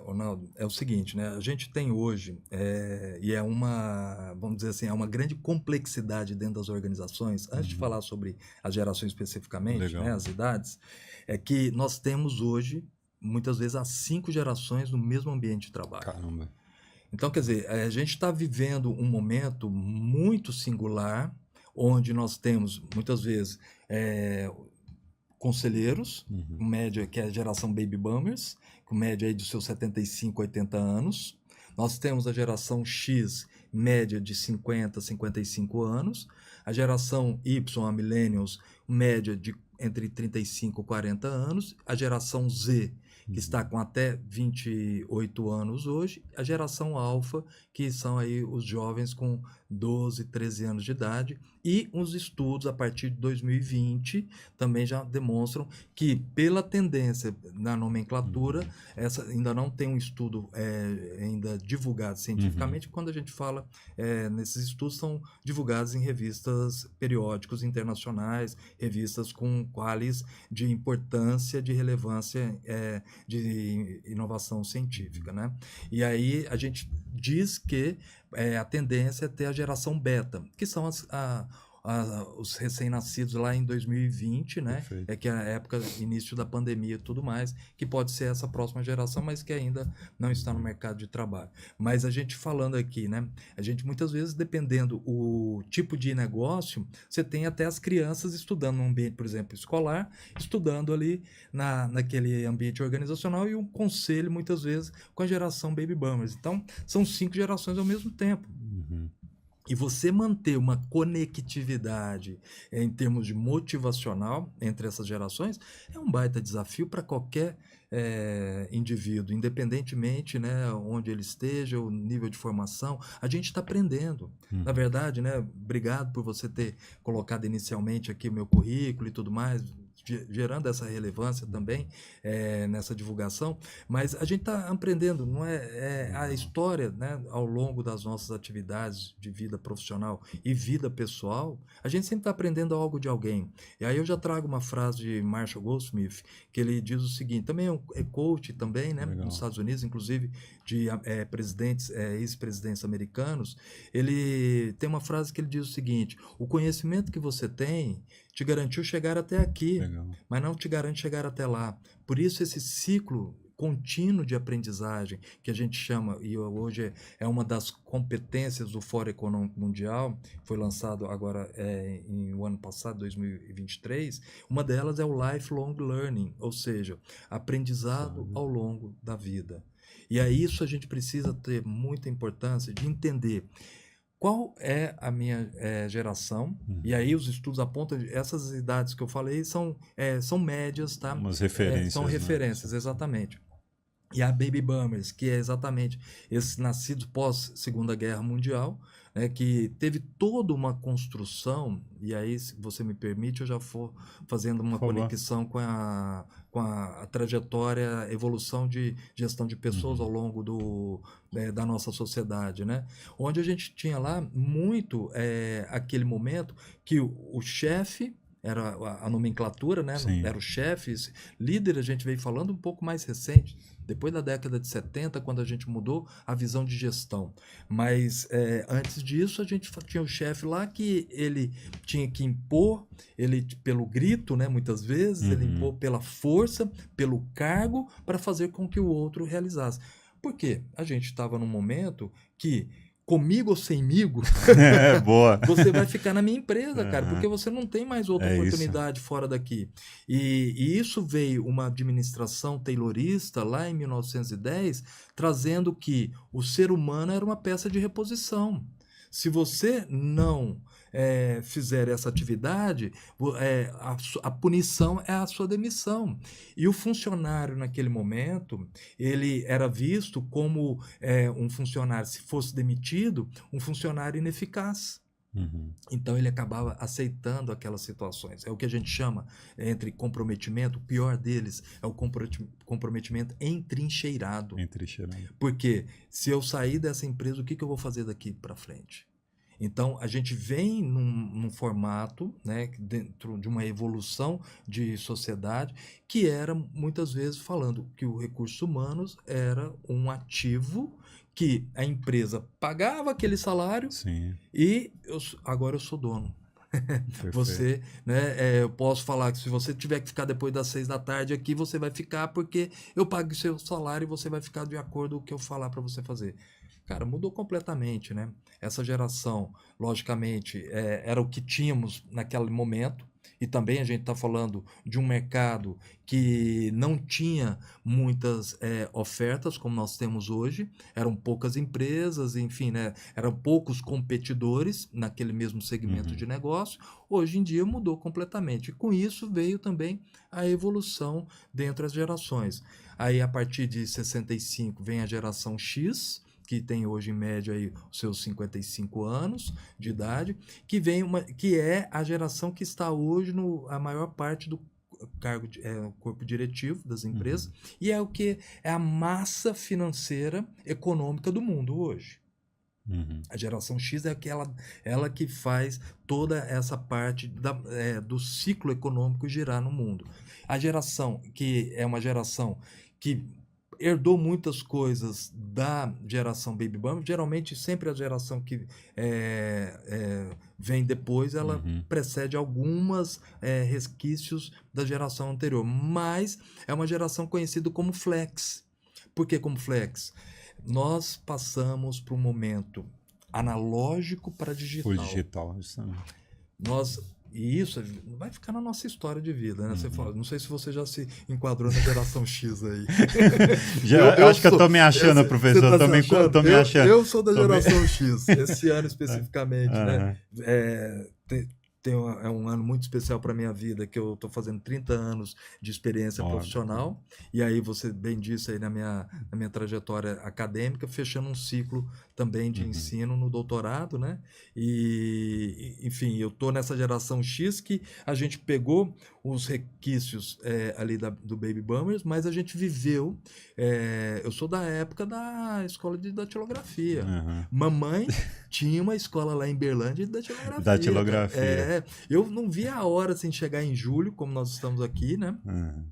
Ronaldo, é o seguinte, né? A gente tem hoje, e é uma, vamos dizer assim, é uma grande complexidade dentro das organizações. Antes de falar sobre as gerações especificamente, né, Legal. as idades, é que nós temos hoje, muitas vezes, as 5 gerações no mesmo ambiente de trabalho. Caramba. Então, quer dizer, a gente está vivendo um momento muito singular, onde nós temos, muitas vezes, conselheiros, com média, que é a geração Baby Boomers, com média aí dos seus 75, 80 anos. Nós temos a geração X, média de 50, 55 anos. A geração Y, a Millennials, média de entre 35 e 40 anos. A geração Z, que está com até 28 anos hoje. A geração Alpha, que são aí os jovens com 12, 13 anos de idade. E os estudos a partir de 2020 também já demonstram que, pela tendência na nomenclatura, essa ainda não tem um estudo ainda divulgado cientificamente. Quando a gente fala nesses estudos, são divulgados em revistas periódicos internacionais, revistas com qualis de importância, de relevância, de inovação científica, né? E aí a gente diz que a tendência é ter a geração beta, que são os recém-nascidos lá em 2020, né? Perfeito. Que é a época, início da pandemia e tudo mais, que pode ser essa próxima geração, mas que ainda não está no mercado de trabalho. Mas a gente falando aqui, né? A gente muitas vezes, dependendo o tipo de negócio, você tem até as crianças estudando num ambiente, por exemplo, escolar, estudando ali naquele ambiente organizacional, e um conselho, muitas vezes, com a geração Baby Boomers. Então, são 5 gerações ao mesmo tempo. E você manter uma conectividade em termos de motivacional entre essas gerações é um baita desafio para qualquer indivíduo, independentemente, né, onde ele esteja, o nível de formação. A gente está aprendendo. Na verdade, né, obrigado por você ter colocado inicialmente aqui o meu currículo e tudo mais, gerando essa relevância também nessa divulgação, mas a gente está aprendendo, não a história, né, ao longo das nossas atividades de vida profissional e vida pessoal, a gente sempre está aprendendo algo de alguém. E aí eu já trago uma frase de Marshall Goldsmith, que ele diz o seguinte, também é coach também, né, nos Estados Unidos, inclusive de presidentes, ex-presidentes americanos. Ele tem uma frase que ele diz o seguinte: o conhecimento que você tem te garantiu chegar até aqui, Legal. mas não te garante chegar até lá. Por isso esse ciclo contínuo de aprendizagem, que a gente chama, e hoje é uma das competências do Fórum Econômico Mundial, foi lançado agora em o ano passado, 2023, uma delas é o Lifelong Learning, ou seja, aprendizado ao longo da vida. E a isso a gente precisa ter muita importância de entender qual é a minha geração. E aí os estudos apontam, essas idades que eu falei são médias, tá? Umas referências. São referências, né? exatamente. E a Baby Boomers, que é exatamente esses nascidos pós Segunda Guerra Mundial, né, que teve toda uma construção, e aí, se você me permite, eu já vou fazendo uma conexão com a trajetória, a evolução de gestão de pessoas ao longo da nossa sociedade, né? Onde a gente tinha lá muito aquele momento que o chefe era a nomenclatura, né? Era o chefe, líder, a gente veio falando um pouco mais recente, depois da década de 70, quando a gente mudou a visão de gestão. Mas antes disso, a gente tinha o chefe lá que ele tinha que impor, ele pelo grito, né, muitas vezes, ele impor pela força, pelo cargo, para fazer com que o outro realizasse. Por quê? A gente estava num momento que, comigo ou semigo, boa. você vai ficar na minha empresa, cara, porque você não tem mais outra oportunidade fora daqui. E isso veio uma administração taylorista lá em 1910, trazendo que o ser humano era uma peça de reposição. Se você não fizer essa atividade, a punição é a sua demissão. E o funcionário, naquele momento, ele era visto como um funcionário, se fosse demitido, um funcionário ineficaz. Então ele acabava aceitando aquelas situações. É o que a gente chama entre comprometimento, o pior deles é o comprometimento entrincheirado. Porque se eu sair dessa empresa, o que eu vou fazer daqui para frente? Então, a gente vem num formato, né, dentro de uma evolução de sociedade, que era muitas vezes falando que o recursos humanos era um ativo que a empresa pagava aquele salário Sim, e agora eu sou dono. perfeito. Você, né, eu posso falar que se você tiver que ficar depois das 6 da tarde aqui, você vai ficar porque eu pago o seu salário e você vai ficar de acordo com o que eu falar para você fazer. Cara, mudou completamente, né? Essa geração, logicamente, era o que tínhamos naquele momento. E também a gente está falando de um mercado que não tinha muitas ofertas como nós temos hoje. Eram poucas empresas, enfim, né? Eram poucos competidores naquele mesmo segmento Uhum. de negócio. Hoje em dia mudou completamente. E com isso veio também a evolução dentro das gerações. Aí, a partir de 65, vem a geração X, que tem hoje em média aí os seus 55 anos de idade, que é a geração que está hoje no a maior parte do corpo diretivo das empresas, Uhum. e é o que é a massa financeira econômica do mundo hoje. Uhum. A geração X é ela que faz toda essa parte do ciclo econômico girar no mundo. A geração que é uma geração que herdou muitas coisas da geração Baby Boomer, geralmente sempre a geração que vem depois, ela Uhum. precede algumas resquícios da geração anterior, mas é uma geração conhecida como Flex. Por que como Flex? Nós passamos por um momento analógico para O digital. digital, justamente. Nós e isso vai ficar na nossa história de vida, né? Você Uhum. fala, não sei se você já se enquadrou na geração X aí. Já, eu Eu acho que eu sou. tô me achando, Você professor. está Eu se achando? tô me achando. Eu sou da Tô me... geração X, esse ano especificamente, né? Aham. É, é um ano muito especial para minha vida, que eu estou fazendo 30 anos de experiência Ó, profissional, e aí você bem disse aí na minha trajetória acadêmica, fechando um ciclo também de uhum. ensino no doutorado, né? Enfim, eu estou nessa geração X que a gente pegou os requisitos ali do Baby Boomers, mas a gente viveu. Eu sou da época da escola de datilografia. Uhum. Mamãe tinha uma escola lá em Berlândia de datilografia, cara. Datilografia. Eu não via a hora assim, de chegar em julho, como nós estamos aqui, né? Uhum.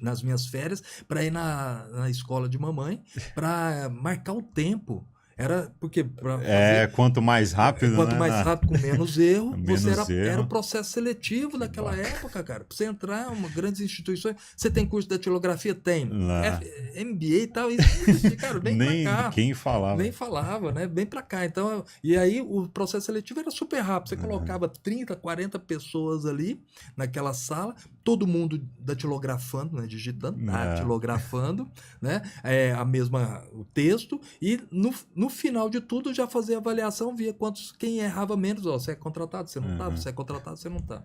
Nas minhas férias, para ir na escola de mamãe, para marcar o tempo. Era porque para fazer. Quanto mais rápido, Quanto né? mais rápido, com menos erro, você Menos era o erro. processo seletivo Que daquela bacana. época, cara. Para você entrar em grandes instituições, você tem curso de datilografia? Tem. Lá. MBA e tal, isso não existia, cara, vem para Nem cá. quem Nem falava. falava, né? Vem para cá. Então, e aí o processo seletivo era super rápido. Você Uhum. colocava 30, 40 pessoas ali naquela sala, todo mundo datilografando, né? Digitando, É. datilografando, né? O texto, e no final de tudo já fazia avaliação, via quem errava menos. Ó, você é contratado, você não tá, Uhum. você é contratado, você não tá.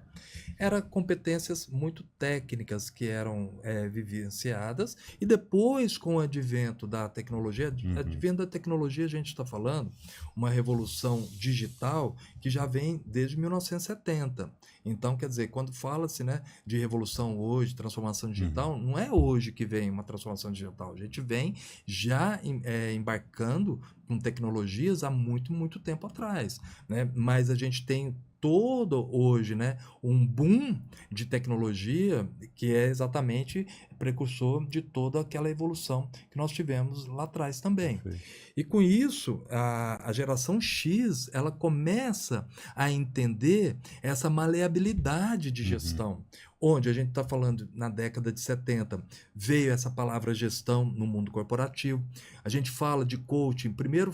Eram competências muito técnicas que eram vivenciadas, e depois, com o advento da tecnologia, Uhum. advento da tecnologia, a gente está falando uma revolução digital que já vem desde 1970. Então, quer dizer, quando fala-se, né, de revolução hoje, transformação Uhum. digital, não é hoje que vem uma transformação digital. A gente vem já embarcando com tecnologias há muito, muito tempo atrás, né? Mas a gente tem todo hoje, né, um boom de tecnologia que é exatamente precursor de toda aquela evolução que nós tivemos lá atrás também. Perfeito. E com isso, a geração X, ela começa a entender essa maleabilidade de Uhum. gestão, onde a gente está falando na década de 70, veio essa palavra gestão no mundo corporativo. A gente fala de coaching, primeiro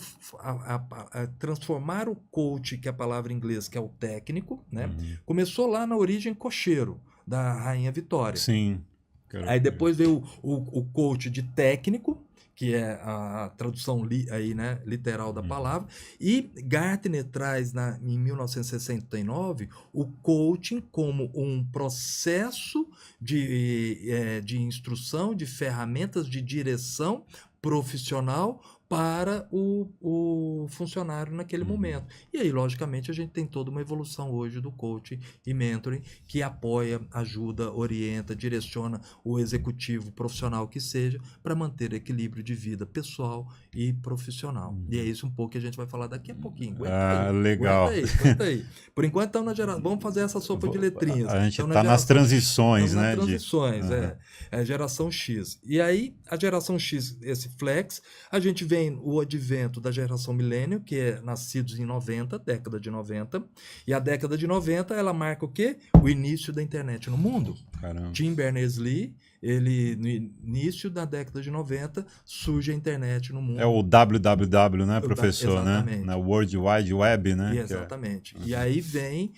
transformar o coach, que é a palavra em inglês, que é o técnico, né? Uhum. Começou lá na origem cocheiro, da Rainha Vitória. Sim. Quero Aí ver. depois veio o coach de técnico, que é a tradução aí, né, literal da Uhum. palavra, e Gartner traz em 1969 o coaching como um processo de instrução, de ferramentas de direção profissional para o funcionário naquele momento. E aí, logicamente, a gente tem toda uma evolução hoje do coaching e mentoring que apoia, ajuda, orienta, direciona o executivo profissional que seja para manter equilíbrio de vida pessoal e profissional. E é isso um pouco que a gente vai falar daqui a pouquinho. Aguenta aí, legal. aguenta aí. Por enquanto estamos na geração. Vamos fazer essa sopa de letrinhas. A gente Estamos está nas transições, Estamos né? nas transições, é a geração X. E aí, a geração X, esse flex, a gente vem o advento da geração milênio, que é nascidos em 90, década de 90, e a década de 90, ela marca o quê? O início da internet no mundo. Caramba. Tim Berners-Lee, ele, no início da década de 90, surge a internet no mundo. É o www, né, professor? Exatamente. Né? Na World Wide Web, né? Exatamente. E aí vem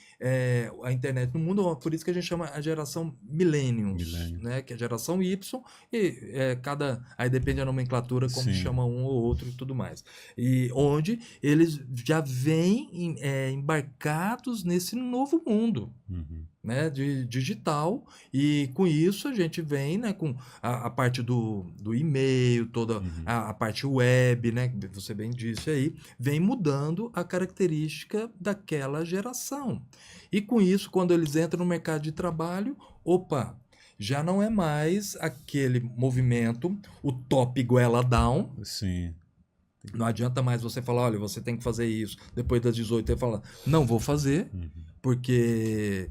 a internet no mundo, por isso que a gente chama a geração Millennials, né? Que é a geração Y, e aí depende da nomenclatura, como chama um ou outro e tudo mais. E onde eles já vêm embarcados nesse novo mundo. Né, de digital, e com isso a gente vem, né, com a parte do e-mail, toda a parte web, né, que você bem disse aí, vem mudando a característica daquela geração. E com isso, quando eles entram no mercado de trabalho, já não é mais aquele movimento, o top goela down. Sim. Não adianta mais você falar, olha, você tem que fazer isso. Depois das 18, eu falo, não vou fazer, porque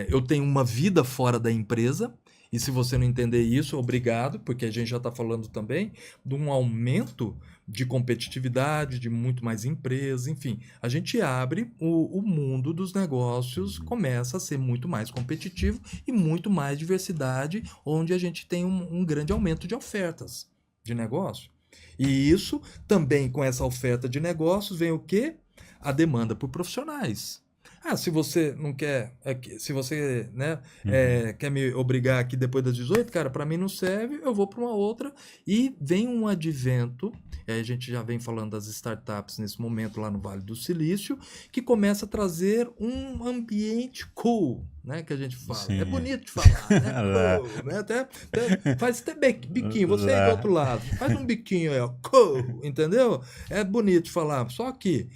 eu tenho uma vida fora da empresa, e se você não entender isso, obrigado, porque a gente já está falando também de um aumento de competitividade, de muito mais empresas, enfim. A gente abre o mundo dos negócios, começa a ser muito mais competitivo e muito mais diversidade, onde a gente tem um grande aumento de ofertas de negócio. E isso também, com essa oferta de negócios, vem o quê? A demanda por profissionais. Se você não quer, se você, né, quer me obrigar aqui depois das 18, cara, para mim não serve, eu vou para uma outra. E vem um advento, a gente já vem falando das startups nesse momento lá no Vale do Silício, que começa a trazer um ambiente cool, né, que a gente fala. Sim. É bonito de falar, né? Cool, né? Faz até biquinho, você aí do outro lado, faz um biquinho aí, ó, cool, entendeu? É bonito de falar, só que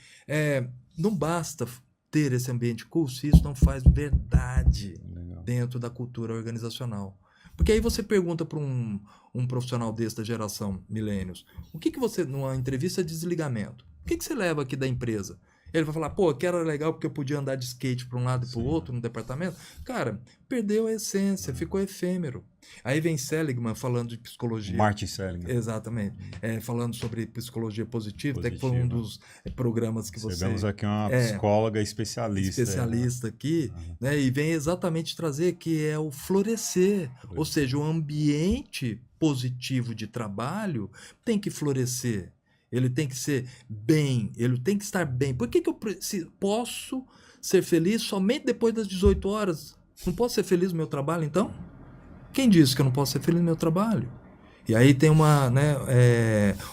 não basta ter esse ambiente cool se isso não faz verdade dentro da cultura organizacional. Porque aí você pergunta para um profissional desse da geração milênios, o que você, numa entrevista de desligamento, o que você leva aqui da empresa? Ele vai falar, que era legal porque eu podia andar de skate para um lado e para o outro no departamento. Cara, perdeu a essência, ficou efêmero. Aí vem Seligman falando de psicologia. Martin Seligman. Exatamente. Falando sobre psicologia positiva, até que foi um dos programas que você... Tivemos aqui uma psicóloga especialista. Especialista aqui, né? E vem exatamente trazer que é o florescer. Ou seja, o ambiente positivo de trabalho tem que florescer. Ele tem que ser bem, ele tem que estar bem. Por que eu posso ser feliz somente depois das 18 horas? Não posso ser feliz no meu trabalho, então? Quem disse que eu não posso ser feliz no meu trabalho? E aí tem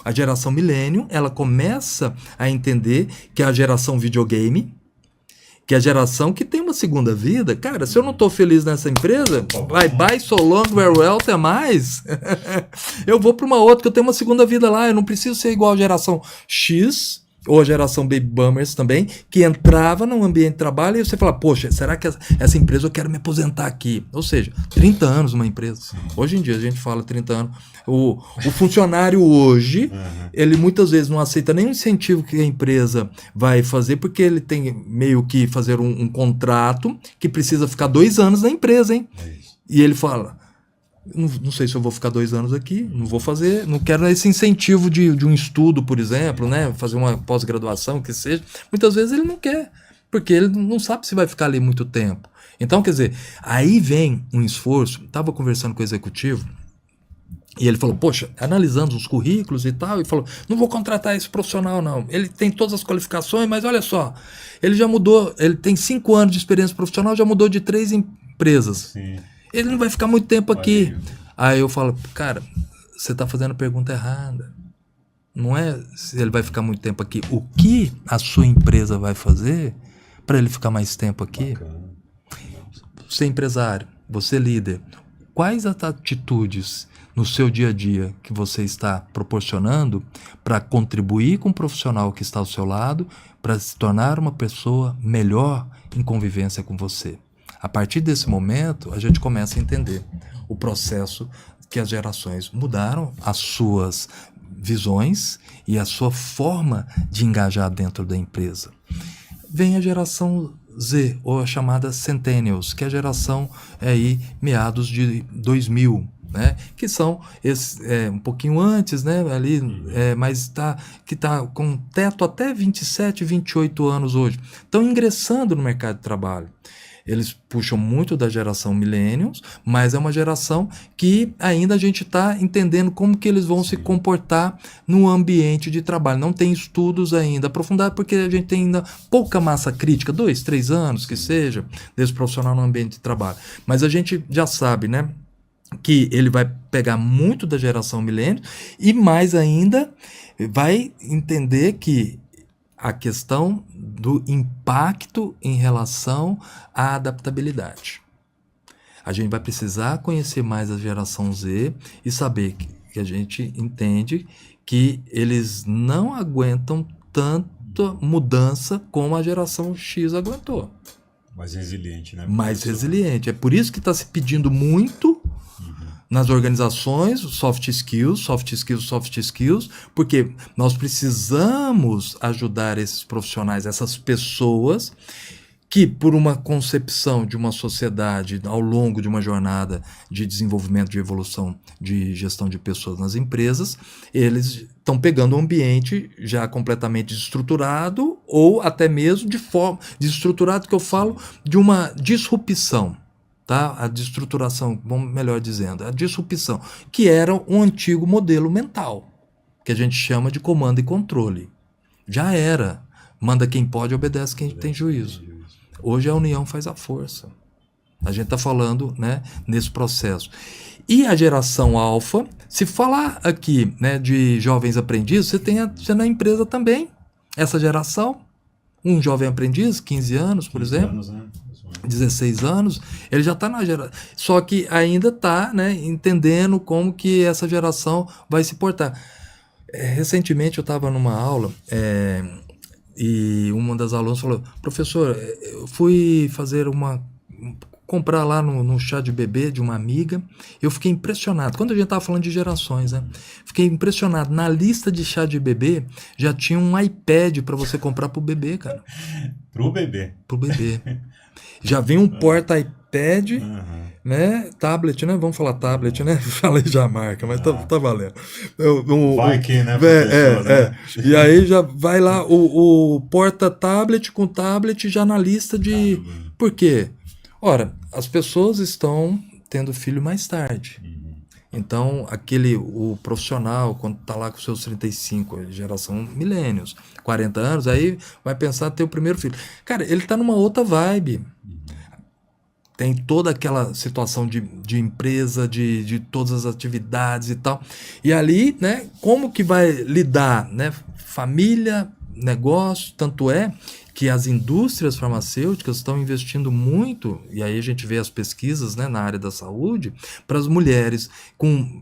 a geração milênio, ela começa a entender que é a geração videogame, que é a geração que tem uma segunda vida. Cara, se eu não estou feliz nessa empresa, bye, so long, farewell, até mais. Eu vou para uma outra que eu tenho uma segunda vida lá. Eu não preciso ser igual a geração X ou a geração Baby Boomers também, que entrava num ambiente de trabalho e você fala, poxa, será que essa empresa eu quero me aposentar aqui? Ou seja, 30 anos uma empresa. Hoje em dia a gente fala 30 anos. O funcionário hoje, ele muitas vezes não aceita nenhum incentivo que a empresa vai fazer, porque ele tem meio que fazer um contrato que precisa ficar 2 anos na empresa, hein? E ele fala... Não sei se eu vou ficar 2 anos aqui, não vou fazer, não quero esse incentivo de um estudo, por exemplo, né? Fazer uma pós-graduação, que seja. Muitas vezes ele não quer, porque ele não sabe se vai ficar ali muito tempo. Então, quer dizer, aí vem um esforço. Estava conversando com o executivo e ele falou, poxa, analisando os currículos e tal, e falou, não vou contratar esse profissional não, ele tem todas as qualificações, mas olha só, ele já mudou, ele tem 5 anos de experiência profissional, já mudou de 3 empresas. Sim. Ele não vai ficar muito tempo aqui. Aí eu falo, cara, você está fazendo a pergunta errada. Não é se ele vai ficar muito tempo aqui. O que a sua empresa vai fazer para ele ficar mais tempo aqui? Você é empresário, você é líder. Quais as atitudes no seu dia a dia que você está proporcionando para contribuir com o profissional que está ao seu lado, para se tornar uma pessoa melhor em convivência com você. A partir desse momento, a gente começa a entender o processo que as gerações mudaram, as suas visões e a sua forma de engajar dentro da empresa. Vem a geração Z, ou a chamada Centennials, que é a geração aí meados de 2000, né? Que são um pouquinho antes, né? Ali, mas que está com teto até 27, 28 anos hoje. Estão ingressando no mercado de trabalho. Eles puxam muito da geração Millennials, mas é uma geração que ainda a gente está entendendo como que eles vão se comportar no ambiente de trabalho. Não tem estudos ainda aprofundados, porque a gente tem ainda pouca massa crítica, 2, 3 anos que seja, desse profissional no ambiente de trabalho. Mas a gente já sabe, né, que ele vai pegar muito da geração Millennials e mais ainda vai entender que a questão do impacto em relação à adaptabilidade. A gente vai precisar conhecer mais a geração Z e saber que a gente entende que eles não aguentam tanta mudança como a geração X aguentou. Mais resiliente, né? Mais resiliente. É por isso que está se pedindo muito nas organizações, soft skills, porque nós precisamos ajudar esses profissionais, essas pessoas que, por uma concepção de uma sociedade ao longo de uma jornada de desenvolvimento, de evolução, de gestão de pessoas nas empresas, eles estão pegando um ambiente já completamente desestruturado ou até mesmo de forma desestruturado, que eu falo de uma disrupção. Tá? A desestruturação, melhor dizendo, a disrupção, que era um antigo modelo mental, que a gente chama de comando e controle. Já era. Manda quem pode, obedece quem tem juízo. Hoje a união faz a força. A gente está falando, né, nesse processo. E a geração alfa, se falar aqui, né, de jovens aprendizes, você na empresa também, essa geração, um jovem aprendiz, 15 anos, por exemplo. 15 anos, né? 16 anos, ele já está na geração, só que ainda está, né, entendendo como que essa geração vai se portar. Recentemente eu estava numa aula e uma das alunas falou: professor, eu fui comprar lá no chá de bebê de uma amiga, eu fiquei impressionado, quando a gente estava falando de gerações, né? Fiquei impressionado, na lista de chá de bebê já tinha um iPad para você comprar pro bebê, cara. Pro bebê. Já vem um porta-iPad, né? Tablet, né? Vamos falar tablet, né? Falei já a marca, mas tá valendo. Vai que, né, professor? Né? E aí já vai lá o porta-tablet com tablet já na lista de... Por quê? Ora, as pessoas estão tendo filho mais tarde. Então, o profissional, quando está lá com seus 35, geração millennials, 40 anos, aí vai pensar ter o primeiro filho. Cara, ele está numa outra vibe. Tem toda aquela situação de empresa, de todas as atividades e tal. E ali, né, como que vai lidar, né? Família, negócio, tanto é que as indústrias farmacêuticas estão investindo muito, e aí a gente vê as pesquisas, né, na área da saúde, para as mulheres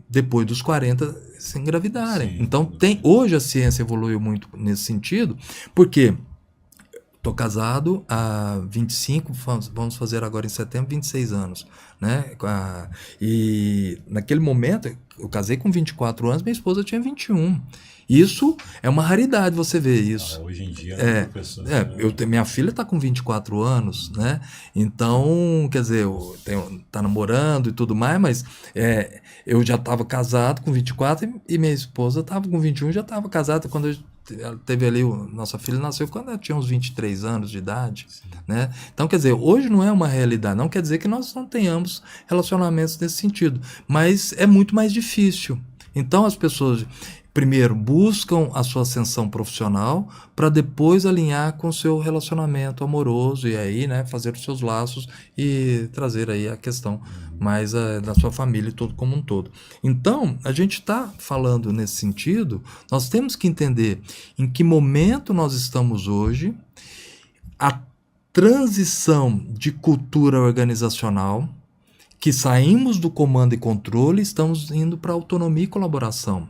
depois dos 40 se engravidarem. Sim, então, hoje a ciência evoluiu muito nesse sentido, porque estou casado há 25, vamos fazer agora em setembro, 26 anos. Né? E naquele momento, eu casei com 24 anos, minha esposa tinha 21. Isso é uma raridade você ver isso. Hoje em dia, né, professor? Minha filha está com 24 anos, né? Então, quer dizer, tá namorando e tudo mais, mas eu já estava casado com 24 e minha esposa estava com 21, já estava casada quando ela teve ali, nossa filha nasceu quando ela tinha uns 23 anos de idade, né? Então, quer dizer, hoje não é uma realidade, não quer dizer que nós não tenhamos relacionamentos nesse sentido, mas é muito mais difícil. Então, as pessoas primeiro buscam a sua ascensão profissional para depois alinhar com o seu relacionamento amoroso e aí, né, fazer os seus laços e trazer aí a questão mais da sua família todo como um todo. Então, a gente está falando nesse sentido, nós temos que entender em que momento nós estamos hoje, a transição de cultura organizacional, que saímos do comando e controle e estamos indo para autonomia e colaboração.